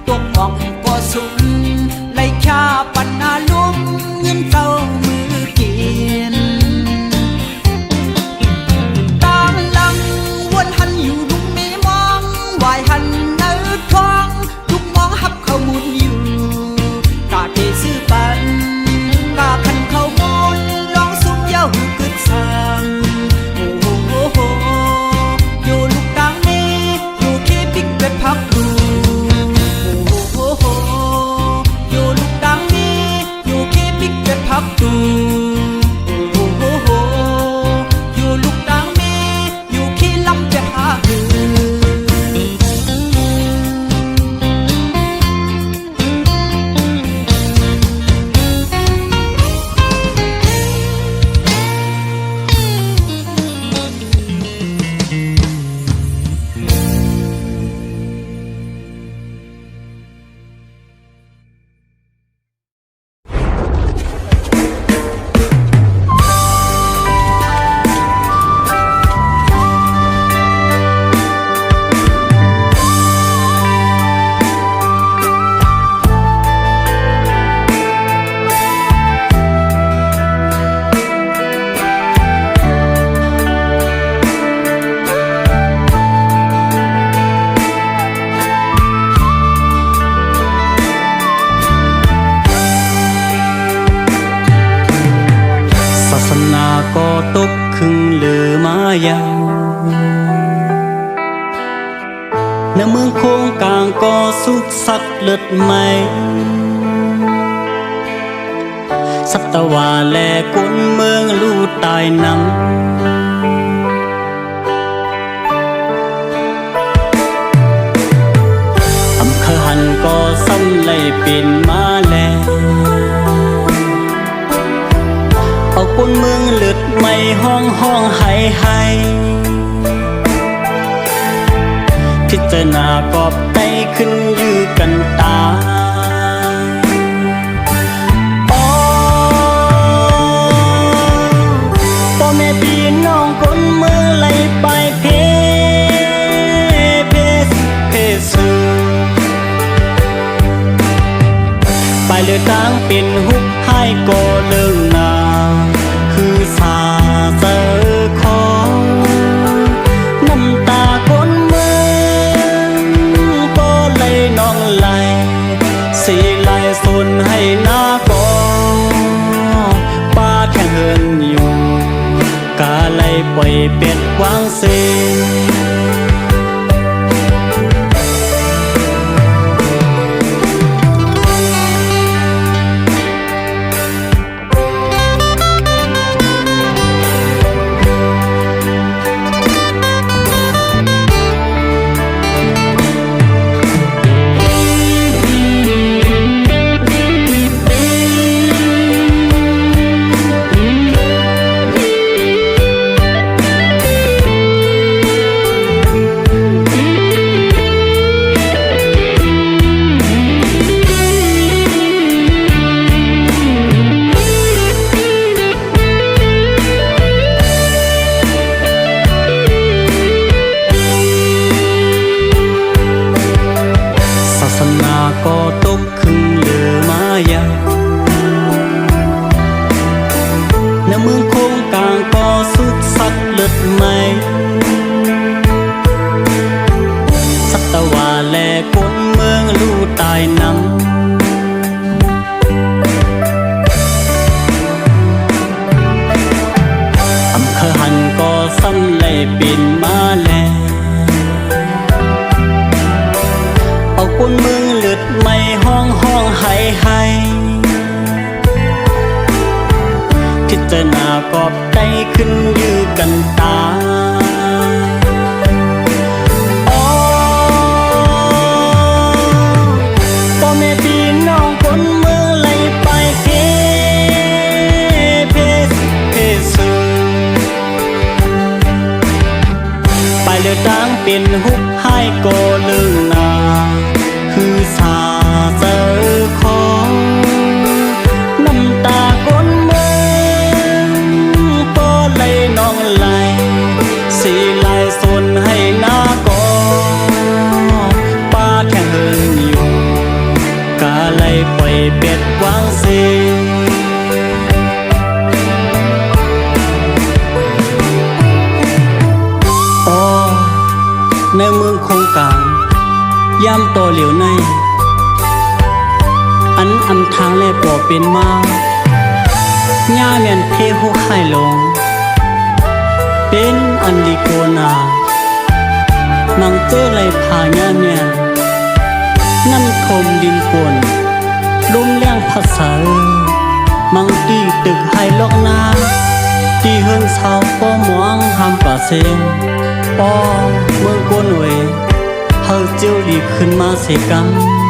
ตัวมองก็สูงไล่ชาปัญหาลุ่มเงินเก่ามือกินตางหลังวนหันอยู่ลุงมีมองวายหันเนื้อทองลุกมองหับเขามุนอยู่กาเทซื้อปันกาคันเขามุนลองสุกยาวกึดสังโอ้โหอยู่ลูกดังนี้อยู่ที่ปิกเป็ดพักดูโอ้โหอยู่ลูกดังนี้อยู่ที่ปิกเป็ดพักดูโอ้โหอยู่ลูกดังนี้อยู่ที่ลำเป็ดหาคือก็ตกครึ่งเหลือมายาวในเมืองโค้งกลางก็สุกสักเลือดไหมสัตวาแลกุนเมืองลู่ตายน้ำอำเภอหันก็ซ้ำไล่เป็นมาแลเอาคนเมืองเลือดไม่ห้องให้พิจารณากอบไตขึ้นยื้อกันตาพ่อแม่พี่น้องคนเมืองไล่ไปเพสือไปเลือดต่างเป็นหุบให้ก็เลิกนาคือสาเจอของน้ำตาคนเมืองก็เลยน้องไหลสีไหลสนให้หน้ากองป้าแค่เฮินอยู่กาเลยปล่อยเป็ดวางเสีก็ตกครึ่งเหลือมายาวในเมืองโค้งกลางก็สุกสักเลือดไหมสัตวาแลคนเมืองลู่ตายน้ำอำเภอหันก็ซ้ำไล่เป็นมาแลเอาคนเมืองเลือดไม่ห้องให้พิจารณากอบไตขึ้นยื้อกันตาพ่อแม่พี่น้องคนเมืองไล่ไปเพสือไปเลือดต่างเป็นหุบให้ก็เลิกนาคือสาเจอของน้ำตาคนเมืองก็เลยน้องไหลสีไหลสนให้หน้ากองป้าแค่เฮินอยู่ ยามโตเหลียวในอันอำทางแลป่อเป็นมาหญ้าแม่นเทหุไข่ลงเป็นอันลิโกนามังเจ้ไหลพาหญ้าแม่นน้ำทมดินป่นลมแรงพัดสามังตีตึกไฮลอกนาตีเฮินเศร้าป้อหมองหำป่าเซงป้อเมืองโกนเวเฮาเจียวดีขึ้นมาเสกำ